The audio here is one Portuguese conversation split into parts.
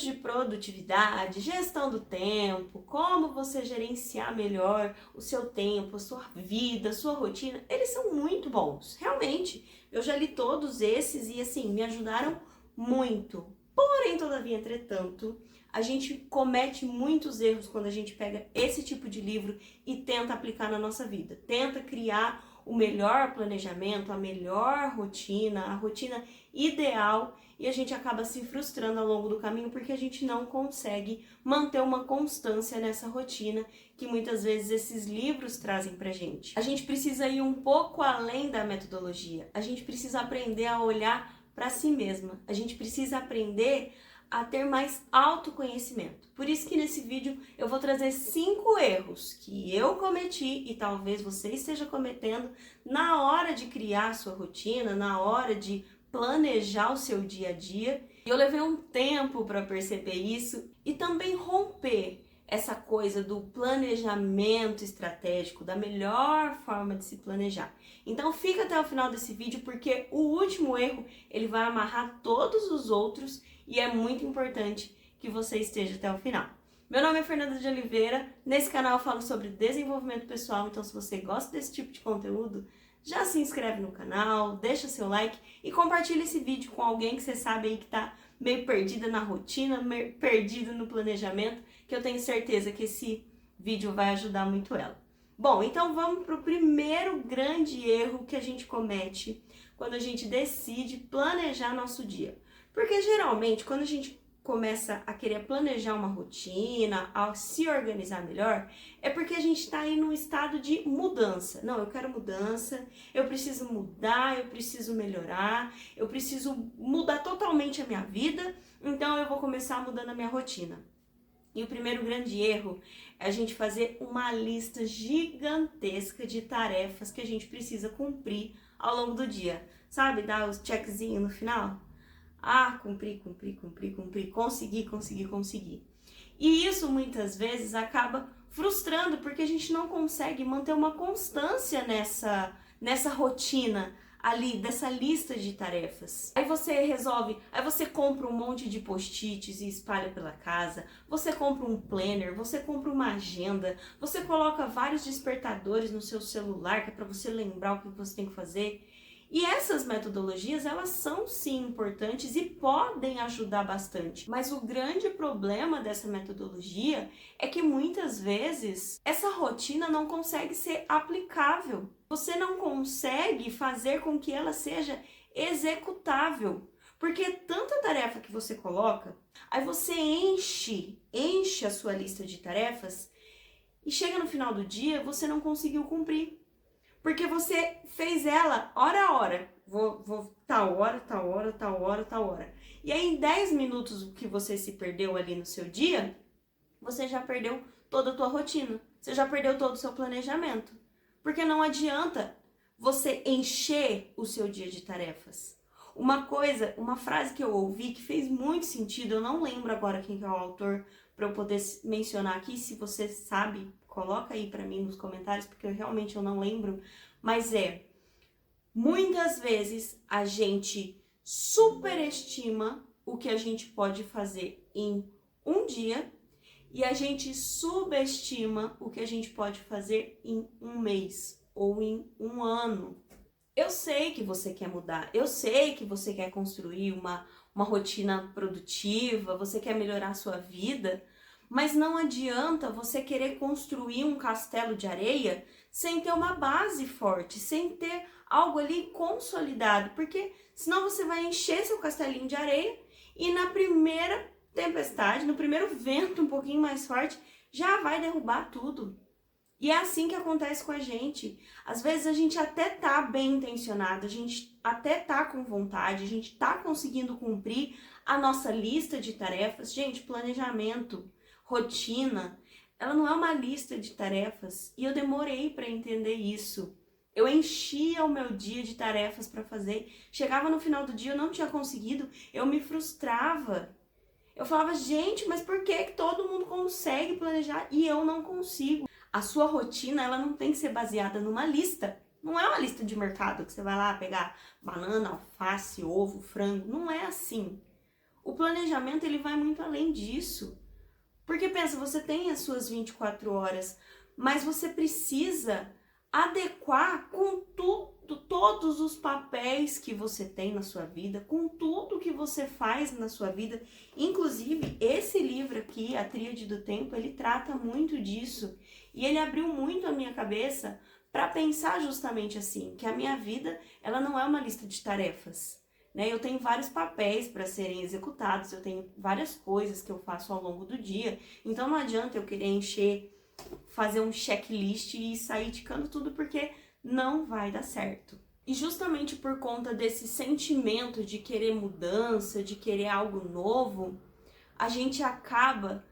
de produtividade, gestão do tempo, como você gerenciar melhor o seu tempo, a sua vida, a sua rotina, eles são muito bons. Realmente, eu já li todos esses e assim, me ajudaram muito. Porém, todavia, entretanto, a gente comete muitos erros quando a gente pega esse tipo de livro e tenta aplicar na nossa vida. Tenta criar o melhor planejamento, a melhor rotina, a rotina ideal, e a gente acaba se frustrando ao longo do caminho porque a gente não consegue manter uma constância nessa rotina que muitas vezes esses livros trazem pra gente. A gente precisa ir um pouco além da metodologia. A gente precisa aprender a olhar para si mesma. A gente precisa aprender a ter mais autoconhecimento. Por isso que nesse vídeo eu vou trazer 5 erros que eu cometi e talvez você esteja cometendo na hora de criar a sua rotina, na hora de planejar o seu dia a dia. E eu levei um tempo para perceber isso e também romper essa coisa do planejamento estratégico, da melhor forma de se planejar. Então fica até o final desse vídeo porque o último erro, ele vai amarrar todos os outros e é muito importante que você esteja até o final. Meu nome é Fernanda de Oliveira, nesse canal eu falo sobre desenvolvimento pessoal, então se você gosta desse tipo de conteúdo, já se inscreve no canal, deixa seu like e compartilha esse vídeo com alguém que você sabe aí que tá meio perdida na rotina, meio perdido no planejamento, que eu tenho certeza que esse vídeo vai ajudar muito ela. Bom, então vamos para o primeiro grande erro que a gente comete quando a gente decide planejar nosso dia. Porque geralmente quando a gente começa a querer planejar uma rotina, a se organizar melhor, é porque a gente está aí num estado de mudança. Não, eu quero mudança, eu preciso mudar, eu preciso melhorar, eu preciso mudar totalmente a minha vida, então eu vou começar mudando a minha rotina. E o primeiro grande erro é a gente fazer uma lista gigantesca de tarefas que a gente precisa cumprir ao longo do dia. Sabe, dar os checkzinhos no final? Ah, cumpri, consegui. E isso muitas vezes acaba frustrando porque a gente não consegue manter uma constância nessa rotina ali, dessa lista de tarefas. Aí você compra um monte de post-its e espalha pela casa, você compra um planner, você compra uma agenda, você coloca vários despertadores no seu celular que é para você lembrar o que você tem que fazer. E essas metodologias, elas são sim importantes e podem ajudar bastante. Mas o grande problema dessa metodologia é que muitas vezes essa rotina não consegue ser aplicável. Você não consegue fazer com que ela seja executável. Porque tanta tarefa que você coloca, aí você enche a sua lista de tarefas e chega no final do dia, você não conseguiu cumprir. Porque você fez ela hora a hora. Vou tal hora. E aí em 10 minutos que você se perdeu ali no seu dia, você já perdeu toda a tua rotina. Você já perdeu todo o seu planejamento. Porque não adianta você encher o seu dia de tarefas. Uma frase que eu ouvi que fez muito sentido, eu não lembro agora quem é o autor para eu poder mencionar aqui, se você sabe, coloca aí para mim nos comentários, porque eu não lembro, mas muitas vezes a gente superestima o que a gente pode fazer em um dia e a gente subestima o que a gente pode fazer em um mês ou em um ano. Eu sei que você quer mudar, eu sei que você quer construir uma rotina produtiva, você quer melhorar a sua vida, mas não adianta você querer construir um castelo de areia sem ter uma base forte, sem ter algo ali consolidado, porque senão você vai encher seu castelinho de areia e na primeira tempestade, no primeiro vento um pouquinho mais forte, já vai derrubar tudo. E é assim que acontece com a gente. Às vezes a gente até tá bem intencionado, a gente até tá com vontade, a gente tá conseguindo cumprir a nossa lista de tarefas. Gente, planejamento, rotina, ela não é uma lista de tarefas. E eu demorei para entender isso. Eu enchia o meu dia de tarefas para fazer. Chegava no final do dia, eu não tinha conseguido, eu me frustrava. Eu falava, gente, mas por que todo mundo consegue planejar e eu não consigo? A sua rotina, ela não tem que ser baseada numa lista. Não é uma lista de mercado que você vai lá pegar banana, alface, ovo, frango. Não é assim. O planejamento, ele vai muito além disso. Porque pensa, você tem as suas 24 horas, mas você precisa adequar com tudo, todos os papéis que você tem na sua vida, com tudo que você faz na sua vida. Inclusive, esse livro aqui, A Tríade do Tempo, ele trata muito disso. E ele abriu muito a minha cabeça para pensar justamente assim, que a minha vida, ela não é uma lista de tarefas. Né? Eu tenho vários papéis para serem executados, eu tenho várias coisas que eu faço ao longo do dia, então não adianta eu querer fazer um checklist e sair ticando tudo, porque não vai dar certo. E justamente por conta desse sentimento de querer mudança, de querer algo novo, a gente acaba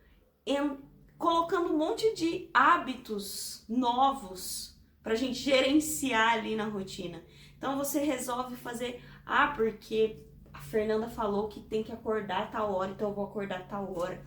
colocando um monte de hábitos novos pra gente gerenciar ali na rotina. Então você resolve fazer, porque a Fernanda falou que tem que acordar a tal hora, então eu vou acordar a tal hora.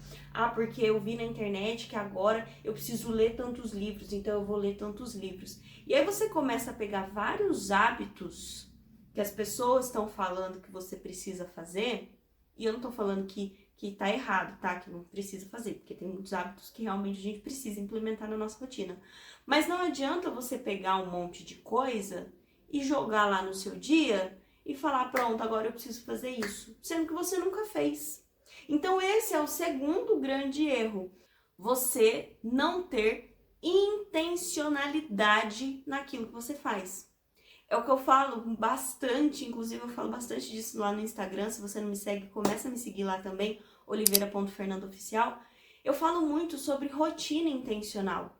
Porque eu vi na internet que agora eu preciso ler tantos livros, então eu vou ler tantos livros. E aí você começa a pegar vários hábitos que as pessoas estão falando que você precisa fazer, e eu não tô falando que tá errado, tá? Que não precisa fazer, porque tem muitos hábitos que realmente a gente precisa implementar na nossa rotina. Mas não adianta você pegar um monte de coisa e jogar lá no seu dia e falar, pronto, agora eu preciso fazer isso, sendo que você nunca fez. Então esse é o segundo grande erro, você não ter intencionalidade naquilo que você faz. É o que eu falo bastante, inclusive eu falo bastante disso lá no Instagram. Se você não me segue, começa a me seguir lá também, oliveira.fernandaoficial. Eu falo muito sobre rotina intencional.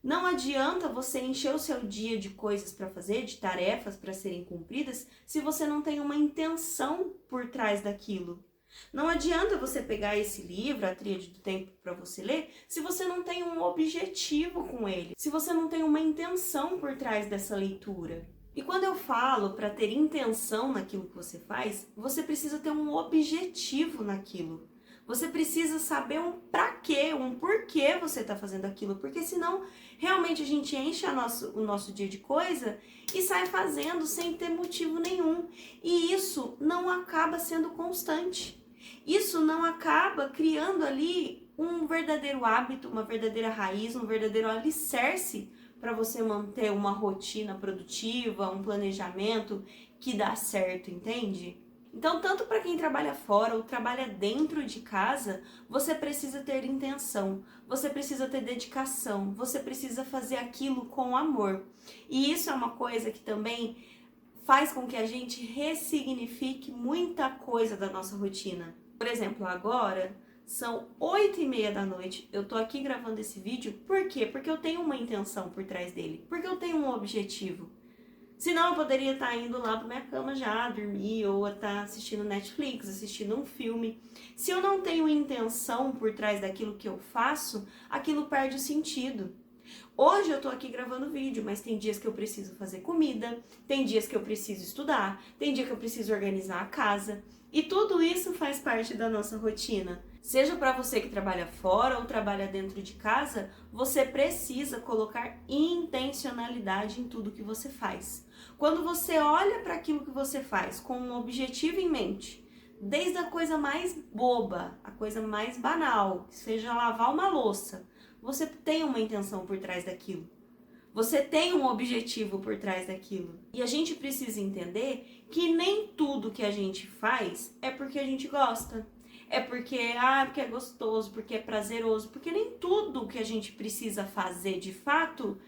Não adianta você encher o seu dia de coisas para fazer, de tarefas para serem cumpridas, se você não tem uma intenção por trás daquilo. Não adianta você pegar esse livro, A Tríade do Tempo, para você ler, se você não tem um objetivo com ele, se você não tem uma intenção por trás dessa leitura. E quando eu falo para ter intenção naquilo que você faz, você precisa ter um objetivo naquilo. Você precisa saber um pra quê, um porquê você está fazendo aquilo, porque senão realmente a gente enche o nosso dia de coisa e sai fazendo sem ter motivo nenhum. E isso não acaba sendo constante. Isso não acaba criando ali um verdadeiro hábito, uma verdadeira raiz, um verdadeiro alicerce para você manter uma rotina produtiva, um planejamento que dá certo, entende? Então, tanto para quem trabalha fora ou trabalha dentro de casa, você precisa ter intenção, você precisa ter dedicação, você precisa fazer aquilo com amor. E isso é uma coisa que também faz com que a gente ressignifique muita coisa da nossa rotina. Por exemplo, agora são 8h30 da noite, eu tô aqui gravando esse vídeo, por quê? Porque eu tenho uma intenção por trás dele, porque eu tenho um objetivo. Senão eu poderia estar indo lá pra minha cama já, dormir, ou estar assistindo Netflix, assistindo um filme. Se eu não tenho intenção por trás daquilo que eu faço, aquilo perde o sentido. Hoje eu tô aqui gravando vídeo, mas tem dias que eu preciso fazer comida, tem dias que eu preciso estudar, tem dia que eu preciso organizar a casa. E tudo isso faz parte da nossa rotina. Seja para você que trabalha fora ou trabalha dentro de casa, você precisa colocar intencionalidade em tudo que você faz. Quando você olha para aquilo que você faz com um objetivo em mente, desde a coisa mais boba, a coisa mais banal, que seja lavar uma louça, você tem uma intenção por trás daquilo. Você tem um objetivo por trás daquilo. E a gente precisa entender que nem tudo que a gente faz é porque a gente gosta. É porque é gostoso, porque é prazeroso. Porque nem tudo que a gente precisa fazer de fato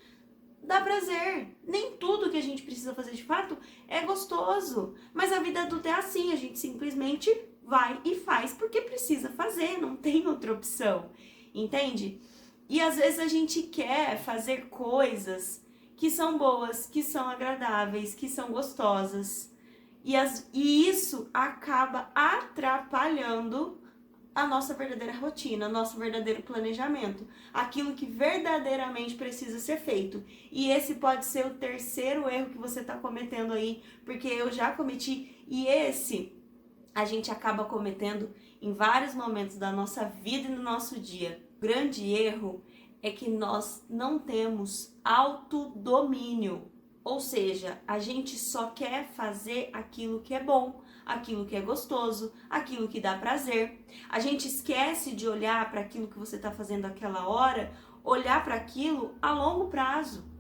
dá prazer. Nem tudo que a gente precisa fazer de fato é gostoso. Mas a vida adulta é assim, a gente simplesmente vai e faz porque precisa fazer, não tem outra opção. Entende? E às vezes a gente quer fazer coisas que são boas, que são agradáveis, que são gostosas. E isso acaba atrapalhando a nossa verdadeira rotina, nosso verdadeiro planejamento. Aquilo que verdadeiramente precisa ser feito. E esse pode ser o terceiro erro que você está cometendo aí, porque eu já cometi. E esse a gente acaba cometendo em vários momentos da nossa vida e no nosso dia. O grande erro é que nós não temos autodomínio. Ou seja, a gente só quer fazer aquilo que é bom, aquilo que é gostoso, aquilo que dá prazer. A gente esquece de olhar para aquilo que você está fazendo aquela hora, olhar para aquilo a longo prazo.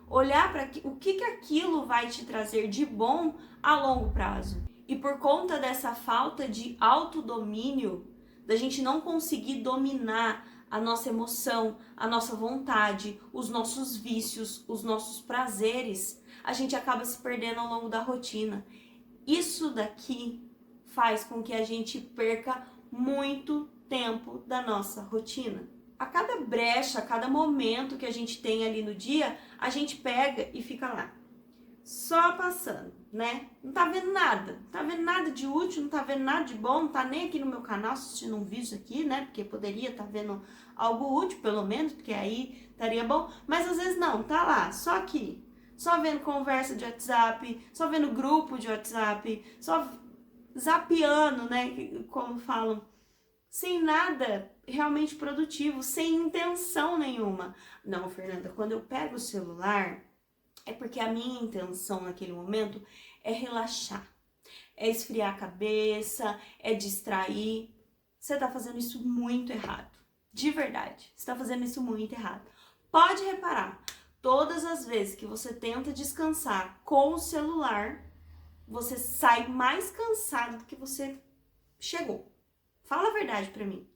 Olhar para o que aquilo vai te trazer de bom a longo prazo. E por conta dessa falta de autodomínio, da gente não conseguir dominar a nossa emoção, a nossa vontade, os nossos vícios, os nossos prazeres, a gente acaba se perdendo ao longo da rotina. Isso daqui faz com que a gente perca muito tempo da nossa rotina. A cada brecha, a cada momento que a gente tem ali no dia, a gente pega e fica lá, só passando, né? Não tá vendo nada, não tá vendo nada de útil, não tá vendo nada de bom, não tá nem aqui no meu canal assistindo um vídeo aqui, né? Porque poderia estar vendo algo útil, pelo menos, porque aí estaria bom. Mas às vezes não, tá lá, só aqui. Só vendo conversa de WhatsApp, só vendo grupo de WhatsApp, só zapeando, né? Como falam. Sem nada realmente produtivo, sem intenção nenhuma. Não, Fernanda, quando eu pego o celular, é porque a minha intenção naquele momento é relaxar, é esfriar a cabeça, é distrair. Você tá fazendo isso muito errado, de verdade, você tá fazendo isso muito errado. Pode reparar, todas as vezes que você tenta descansar com o celular, você sai mais cansado do que você chegou. Fala a verdade pra mim.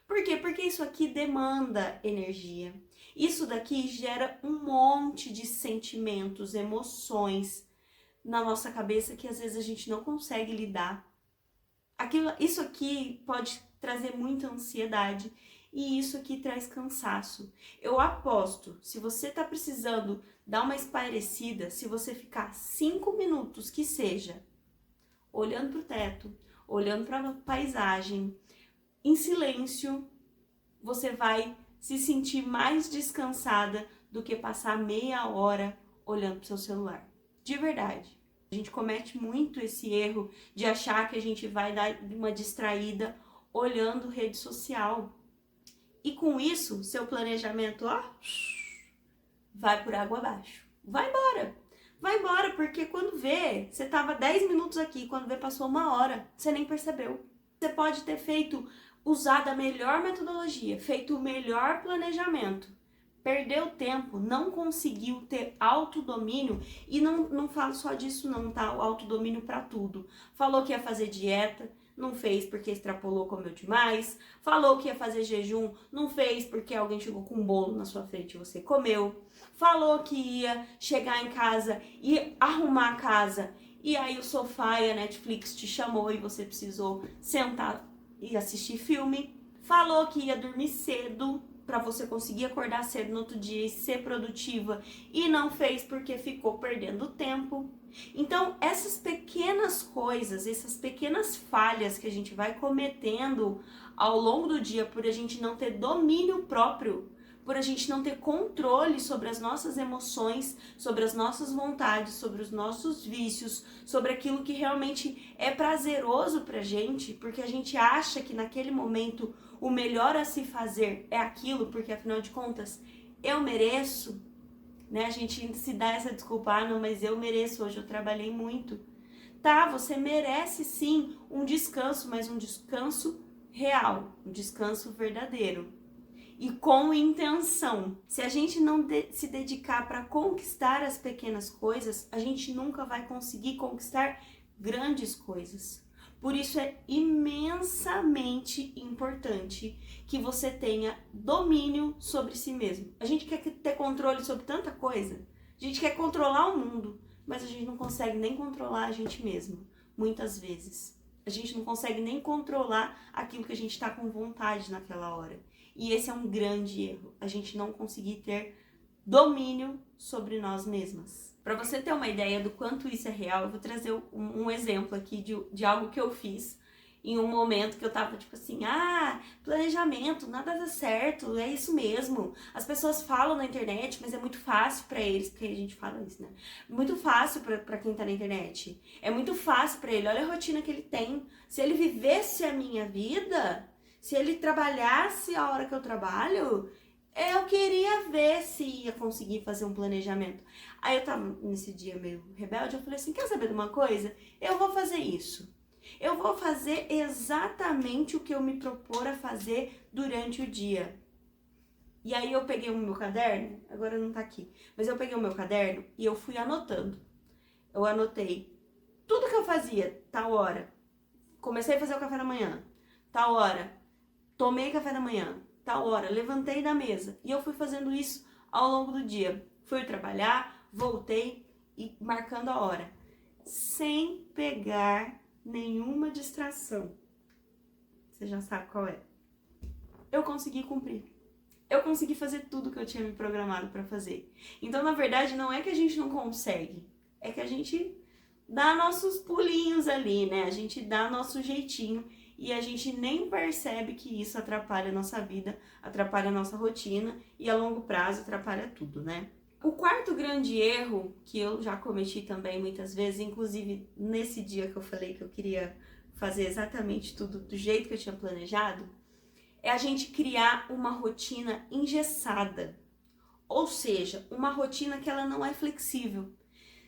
Por quê? Porque isso aqui demanda energia. Isso daqui gera um monte de sentimentos, emoções na nossa cabeça que às vezes a gente não consegue lidar. Isso aqui pode trazer muita ansiedade e isso aqui traz cansaço. Eu aposto, se você tá precisando dar uma espairecida, se você ficar 5 minutos que seja, olhando pro teto, olhando para a paisagem, em silêncio, você vai se sentir mais descansada do que passar meia hora olhando para o seu celular. De verdade. A gente comete muito esse erro de achar que a gente vai dar uma distraída olhando rede social. E com isso, seu planejamento, ó, vai por água abaixo. Vai embora. Vai embora, porque quando vê, você tava 10 minutos aqui, quando vê, passou 1 hora, você nem percebeu. Você pode ter usado a melhor metodologia, feito o melhor planejamento, perdeu tempo, não conseguiu ter autodomínio, e não falo só disso não, tá? O autodomínio para tudo. Falou que ia fazer dieta, não fez porque extrapolou, comeu demais. Falou que ia fazer jejum, não fez porque alguém chegou com um bolo na sua frente e você comeu. Falou que ia chegar em casa e arrumar a casa, e aí o sofá e a Netflix te chamou e você precisou sentar e assistir filme. Falou que ia dormir cedo para você conseguir acordar cedo no outro dia e ser produtiva, e não fez porque ficou perdendo tempo. Então, essas pequenas coisas, essas pequenas falhas que a gente vai cometendo ao longo do dia por a gente não ter domínio próprio, por a gente não ter controle sobre as nossas emoções, sobre as nossas vontades, sobre os nossos vícios, sobre aquilo que realmente é prazeroso pra gente, porque a gente acha que naquele momento o melhor a se fazer é aquilo, porque afinal de contas eu mereço, né? A gente se dá essa desculpa, não, mas eu mereço, hoje eu trabalhei muito. Tá, você merece sim um descanso, mas um descanso real, um descanso verdadeiro. E com intenção. Se a gente não se dedicar para conquistar as pequenas coisas, a gente nunca vai conseguir conquistar grandes coisas. Por isso é imensamente importante que você tenha domínio sobre si mesmo. A gente quer ter controle sobre tanta coisa, a gente quer controlar o mundo, mas a gente não consegue nem controlar a gente mesmo, muitas vezes. A gente não consegue nem controlar aquilo que a gente está com vontade naquela hora. E esse é um grande erro, a gente não conseguir ter domínio sobre nós mesmas. Para você ter uma ideia do quanto isso é real, eu vou trazer um exemplo aqui de algo que eu fiz em um momento que eu tava tipo assim, planejamento, nada dá certo, é isso mesmo. As pessoas falam na internet, mas é muito fácil para eles, porque a gente fala isso, né? Muito fácil para quem tá na internet. É muito fácil para ele, olha a rotina que ele tem. Se ele vivesse a minha vida, se ele trabalhasse a hora que eu trabalho, Eu queria ver se ia conseguir fazer um planejamento. Aí eu tava nesse dia meio rebelde, eu falei assim, quer saber de uma coisa? Eu vou fazer isso. Eu vou fazer exatamente o que eu me propor a fazer durante o dia. E aí eu peguei o meu caderno, agora não tá aqui, mas eu peguei o meu caderno e eu fui anotando. Eu anotei tudo que eu fazia, tal hora. Comecei a fazer o café da manhã, tal hora. Tomei café da manhã, tal hora. Levantei da mesa. E eu fui fazendo isso ao longo do dia. Fui trabalhar, voltei e marcando a hora. Sem pegar nenhuma distração. Você já sabe qual é. Eu consegui cumprir. Eu consegui fazer tudo que eu tinha me programado para fazer. Então, na verdade, não é que a gente não consegue, é que a gente dá nossos pulinhos ali, né? A gente dá nosso jeitinho e a gente nem percebe que isso atrapalha a nossa vida, atrapalha a nossa rotina e a longo prazo atrapalha tudo, né? O quarto grande erro que eu já cometi também muitas vezes, inclusive nesse dia que eu falei que eu queria fazer exatamente tudo do jeito que eu tinha planejado, é a gente criar uma rotina engessada. Ou seja, uma rotina que ela não é flexível.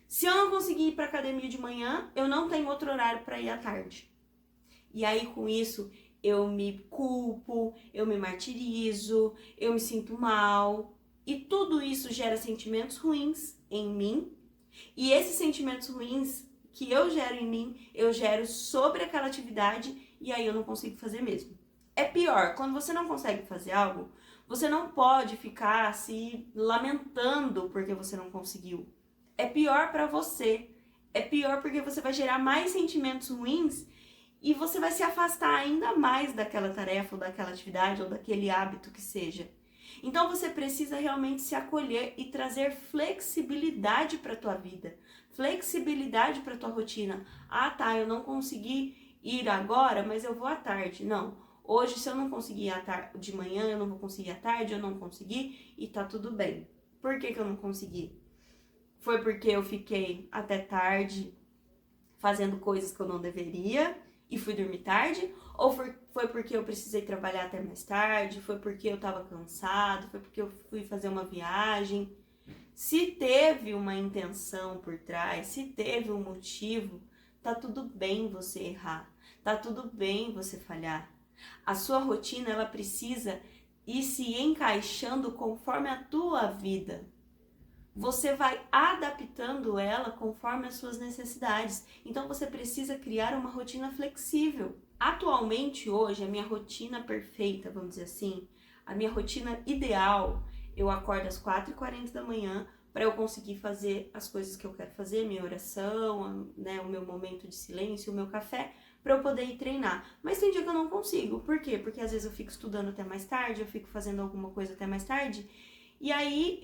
Se eu não conseguir ir para academia de manhã, eu não tenho outro horário para ir à tarde. E aí com isso eu me culpo, eu me martirizo, eu me sinto mal. E tudo isso gera sentimentos ruins em mim. E esses sentimentos ruins que eu gero em mim, eu gero sobre aquela atividade e aí eu não consigo fazer mesmo. É pior, quando você não consegue fazer algo, você não pode ficar se lamentando porque você não conseguiu. É pior para você. É pior porque você vai gerar mais sentimentos ruins e você vai se afastar ainda mais daquela tarefa, ou daquela atividade, ou daquele hábito que seja. Então você precisa realmente se acolher e trazer flexibilidade para a tua vida, flexibilidade para a tua rotina. Ah, tá, eu não consegui ir agora, mas eu vou à tarde. Não, hoje se eu não conseguir ir de manhã, eu não vou conseguir à tarde, eu não consegui e tá tudo bem. Por que eu não consegui? Foi porque eu fiquei até tarde fazendo coisas que eu não deveria e fui dormir tarde? Ou foi porque eu precisei trabalhar até mais tarde? Foi porque eu tava cansado? Foi porque eu fui fazer uma viagem? Se teve uma intenção por trás, se teve um motivo, tá tudo bem você errar. Tá tudo bem você falhar. A sua rotina, ela precisa ir se encaixando conforme a tua vida. Você vai adaptando ela conforme as suas necessidades. Então você precisa criar uma rotina flexível. Atualmente, hoje, a minha rotina perfeita, vamos dizer assim, a minha rotina ideal, eu acordo às 4h40 da manhã para eu conseguir fazer as coisas que eu quero fazer, minha oração, né, o meu momento de silêncio, o meu café, para eu poder ir treinar. Mas tem dia que eu não consigo. Por quê? Porque às vezes eu fico estudando até mais tarde, eu fico fazendo alguma coisa até mais tarde. E aí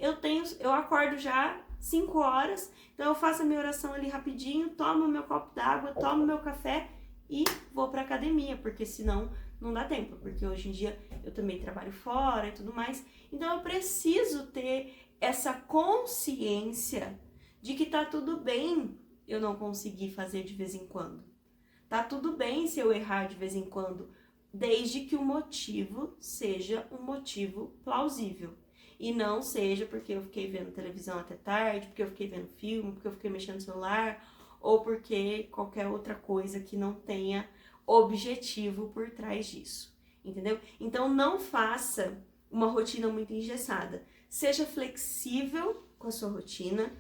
eu acordo já 5 horas, então eu faço a minha oração ali rapidinho, tomo meu copo d'água, tomo meu café e vou pra academia, porque senão não dá tempo, porque hoje em dia eu também trabalho fora e tudo mais. Então eu preciso ter essa consciência de que tá tudo bem eu não conseguir fazer de vez em quando. Tá tudo bem se eu errar de vez em quando, desde que o motivo seja um motivo plausível. E não seja porque eu fiquei vendo televisão até tarde, porque eu fiquei vendo filme, porque eu fiquei mexendo no celular, ou porque qualquer outra coisa que não tenha objetivo por trás disso, entendeu? Então não faça uma rotina muito engessada. Seja flexível com a sua rotina,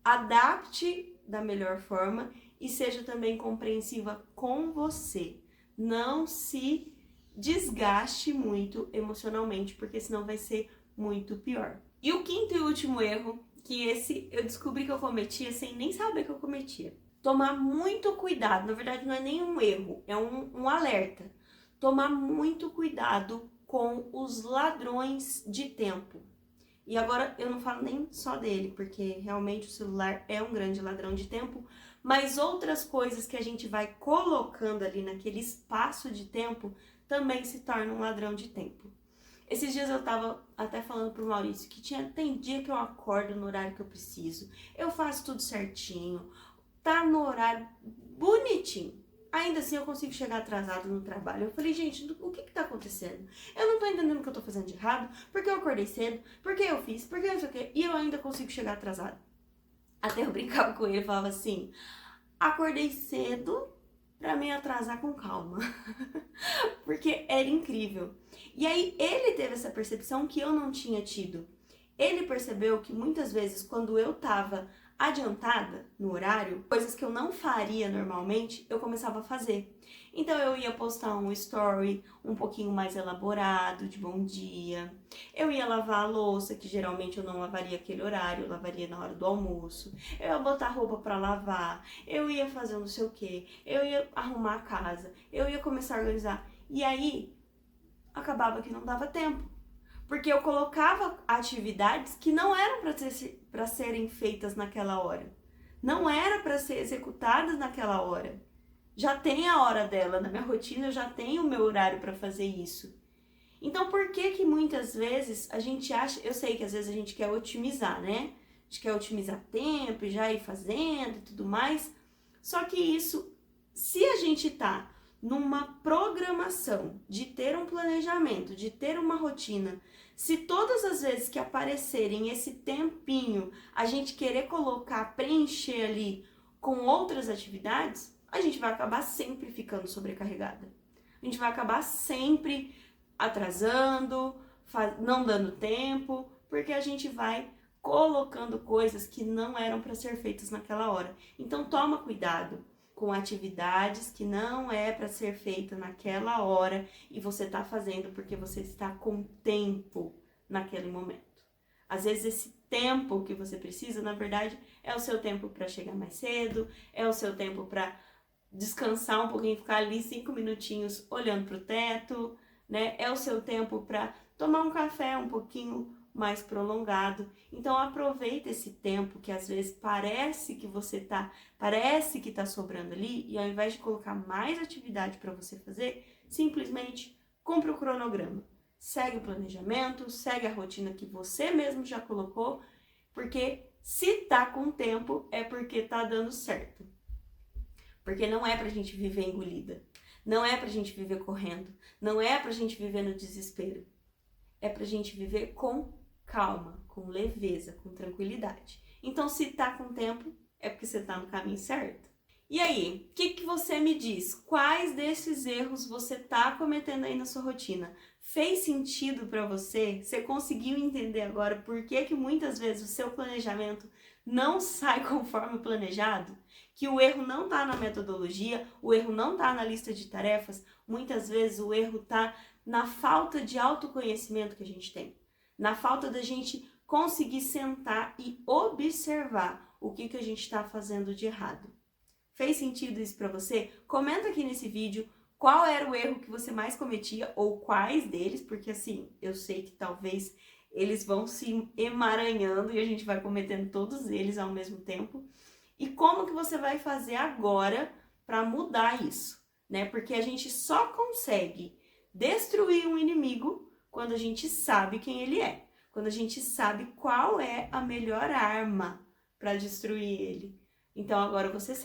adapte da melhor forma e seja também compreensiva com você. Não se desgaste muito emocionalmente, porque senão vai ser muito pior. E o quinto e último erro, que esse eu descobri que eu cometia sem nem saber que eu cometia. Tomar muito cuidado, na verdade não é nem um erro, é um alerta. Tomar muito cuidado com os ladrões de tempo. E agora eu não falo nem só dele, porque realmente o celular é um grande ladrão de tempo, mas outras coisas que a gente vai colocando ali naquele espaço de tempo também se tornam um ladrão de tempo. Esses dias eu tava até falando pro Maurício que tem dia que eu acordo no horário que eu preciso, eu faço tudo certinho, tá no horário bonitinho. ainda assim eu consigo chegar atrasado no trabalho. Eu falei, gente, o que tá acontecendo? Eu não tô entendendo o que eu tô fazendo de errado, porque eu acordei cedo, porque eu fiz, porque não sei o quê, e eu ainda consigo chegar atrasado. Até eu brincava com ele, falava assim, acordei cedo pra me atrasar com calma. Porque era incrível. E aí ele teve essa percepção que eu não tinha tido. Ele percebeu que muitas vezes quando eu tava adiantada no horário, coisas que eu não faria normalmente, eu começava a fazer. Então eu ia postar um story um pouquinho mais elaborado, de bom dia. Eu ia lavar a louça, que geralmente eu não lavaria aquele horário, eu lavaria na hora do almoço. Eu ia botar roupa pra lavar, eu ia fazer não sei o que, eu ia arrumar a casa, eu ia começar a organizar. E aí, acabava que não dava tempo. Porque eu colocava atividades que não eram para serem feitas naquela hora. Não era para ser executadas naquela hora. Já tem a hora dela na minha rotina, eu já tenho o meu horário para fazer isso. Então, por que que muitas vezes a gente acha... Eu sei que às vezes a gente quer otimizar, né? A gente quer otimizar tempo e já ir fazendo e tudo mais. Só que isso, se a gente tá numa programação de ter um planejamento, de ter uma rotina, se todas as vezes que aparecerem esse tempinho a gente querer colocar, preencher ali com outras atividades, a gente vai acabar sempre ficando sobrecarregada. A gente vai acabar sempre atrasando, não dando tempo, porque a gente vai colocando coisas que não eram para ser feitas naquela hora. Então toma cuidado com atividades que não é para ser feita naquela hora e você está fazendo porque você está com tempo naquele momento. Às vezes esse tempo que você precisa, na verdade, é o seu tempo para chegar mais cedo, é o seu tempo para descansar um pouquinho, ficar ali 5 minutinhos olhando para o teto, né? É o seu tempo para tomar um café um pouquinho mais prolongado. Então aproveita esse tempo que às vezes parece que tá sobrando ali, e ao invés de colocar mais atividade para você fazer, simplesmente cumpre o cronograma. Segue o planejamento, segue a rotina que você mesmo já colocou, porque se tá com tempo é porque tá dando certo. Porque não é pra gente viver engolida, não é pra gente viver correndo, não é pra gente viver no desespero. É pra gente viver com calma, com leveza, com tranquilidade. Então, se tá com tempo, é porque você tá no caminho certo. E aí, o que você me diz? Quais desses erros você tá cometendo aí na sua rotina? Fez sentido para você? Você conseguiu entender agora por que muitas vezes o seu planejamento não sai conforme planejado? Que o erro não tá na metodologia, o erro não tá na lista de tarefas, muitas vezes o erro tá na falta de autoconhecimento que a gente tem, na falta da gente conseguir sentar e observar o que a gente está fazendo de errado. Fez sentido isso para você? Comenta aqui nesse vídeo qual era o erro que você mais cometia ou quais deles, porque assim, eu sei que talvez eles vão se emaranhando e a gente vai cometendo todos eles ao mesmo tempo. E como que você vai fazer agora para mudar isso, né? Porque a gente só consegue destruir um inimigo quando a gente sabe quem ele é, quando a gente sabe qual é a melhor arma para destruir ele. Então agora você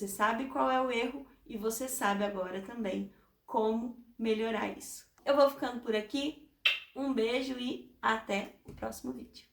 sabe qual é o erro e você sabe agora também como melhorar isso. Eu vou ficando por aqui, um beijo e até o próximo vídeo.